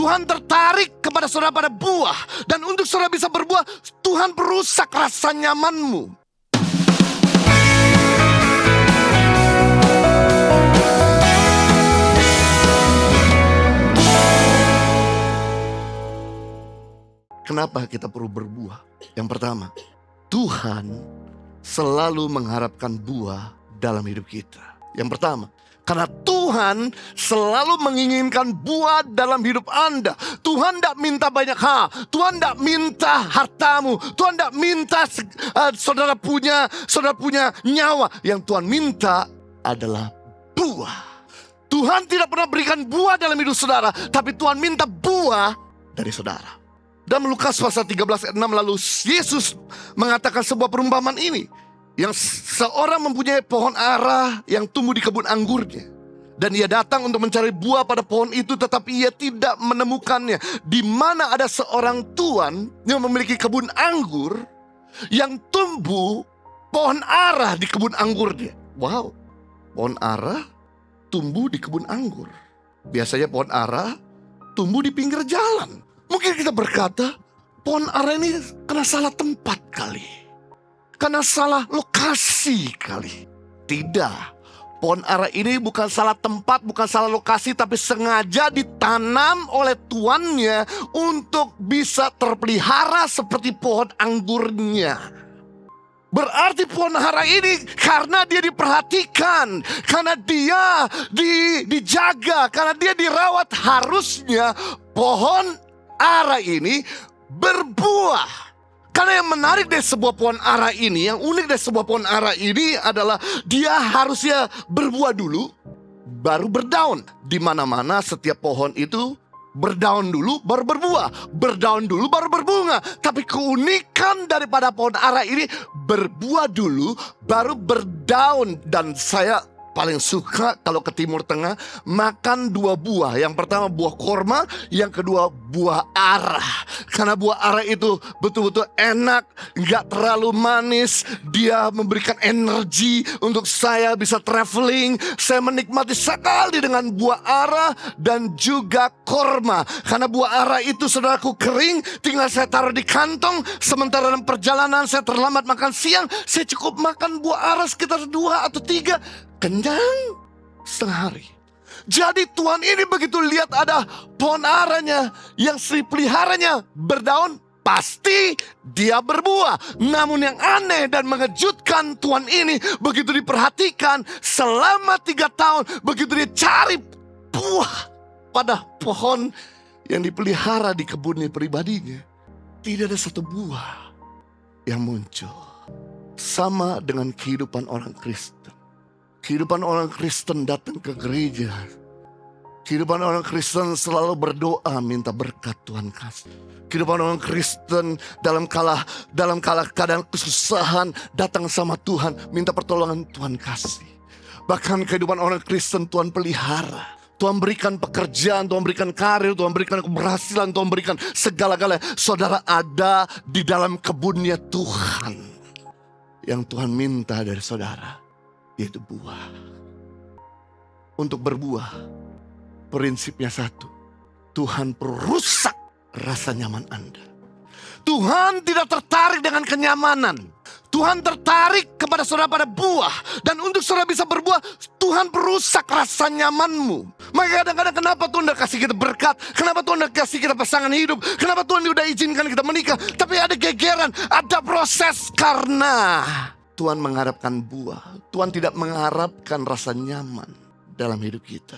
Tuhan tertarik kepada saudara pada buah. Dan untuk saudara bisa berbuah, Tuhan perusak rasa nyamanmu. Kenapa kita perlu berbuah? Yang pertama, Tuhan selalu mengharapkan buah dalam hidup kita. Yang pertama, karena Tuhan selalu menginginkan buah dalam hidup Anda. Tuhan tidak minta banyak hal. Tuhan tidak minta hartamu. Tuhan tidak minta saudara punya nyawa. Yang Tuhan minta adalah buah. Tuhan tidak pernah berikan buah dalam hidup saudara, tapi Tuhan minta buah dari saudara. Dan Lukas pasal 13 ayat 6 lalu Yesus mengatakan sebuah perumpamaan ini. Yang seorang mempunyai pohon ara yang tumbuh di kebun anggurnya. Dan ia datang untuk mencari buah pada pohon itu, tetapi ia tidak menemukannya. Di mana ada seorang tuan yang memiliki kebun anggur yang tumbuh pohon ara di kebun anggurnya. Wow, pohon ara tumbuh di kebun anggur. Biasanya pohon ara tumbuh di pinggir jalan. Mungkin kita berkata, pohon ara ini kena salah tempat kali. Karena salah lokasi kali. Tidak. Pohon ara ini bukan salah tempat, bukan salah lokasi, tapi sengaja ditanam oleh tuannya untuk bisa terpelihara seperti pohon anggurnya. Berarti pohon ara ini karena dia diperhatikan, karena dia dijaga, karena dia dirawat, harusnya pohon ara ini berbuah. Karena yang menarik dari sebuah pohon ara ini, yang unik dari sebuah pohon ara ini adalah dia harusnya berbuah dulu, baru berdaun. Di mana-mana setiap pohon itu berdaun dulu, baru berbuah. Berdaun dulu, baru berbunga. Tapi keunikan daripada pohon ara ini, berbuah dulu, baru berdaun. Dan saya paling suka kalau ke Timur Tengah makan dua buah. Yang pertama buah korma, yang kedua buah ara. Karena buah ara itu betul-betul enak, gak terlalu manis. Dia memberikan energi untuk saya bisa traveling. Saya menikmati sekali dengan buah ara dan juga korma. Karena buah ara itu saudaraku kering, tinggal saya taruh di kantong. Sementara dalam perjalanan saya terlambat makan siang, saya cukup makan buah ara sekitar 2 atau 3. Kenyang setengah hari. Jadi Tuhan ini begitu lihat ada pohon aranya yang Sri peliharanya berdaun, pasti dia berbuah. Namun yang aneh dan mengejutkan, Tuhan ini begitu diperhatikan selama 3 tahun, begitu dia cari buah pada pohon yang dipelihara di kebunnya pribadinya, tidak ada satu buah yang muncul. Sama dengan kehidupan orang Kristen. Kehidupan orang Kristen datang ke gereja. Kehidupan orang Kristen selalu berdoa minta berkat Tuhan kasih. Kehidupan orang Kristen dalam kala keadaan kesusahan datang sama Tuhan minta pertolongan Tuhan kasih. Bahkan kehidupan orang Kristen Tuhan pelihara. Tuhan berikan pekerjaan, Tuhan berikan karir, Tuhan berikan keberhasilan, Tuhan berikan segala-galanya. Saudara ada di dalam kebunnya Tuhan. Yang Tuhan minta dari saudara, yaitu buah. Untuk berbuah, prinsipnya satu. Tuhan perusak rasa nyaman Anda. Tuhan tidak tertarik dengan kenyamanan. Tuhan tertarik kepada saudara pada buah. Dan untuk saudara bisa berbuah, Tuhan perusak rasa nyamanmu. Maka kadang-kadang kenapa Tuhan udah kasih kita berkat? Kenapa Tuhan udah kasih kita pasangan hidup? Kenapa Tuhan udah izinkan kita menikah? Tapi ada gegeran, ada proses karena Tuhan mengharapkan buah. Tuhan tidak mengharapkan rasa nyaman dalam hidup kita.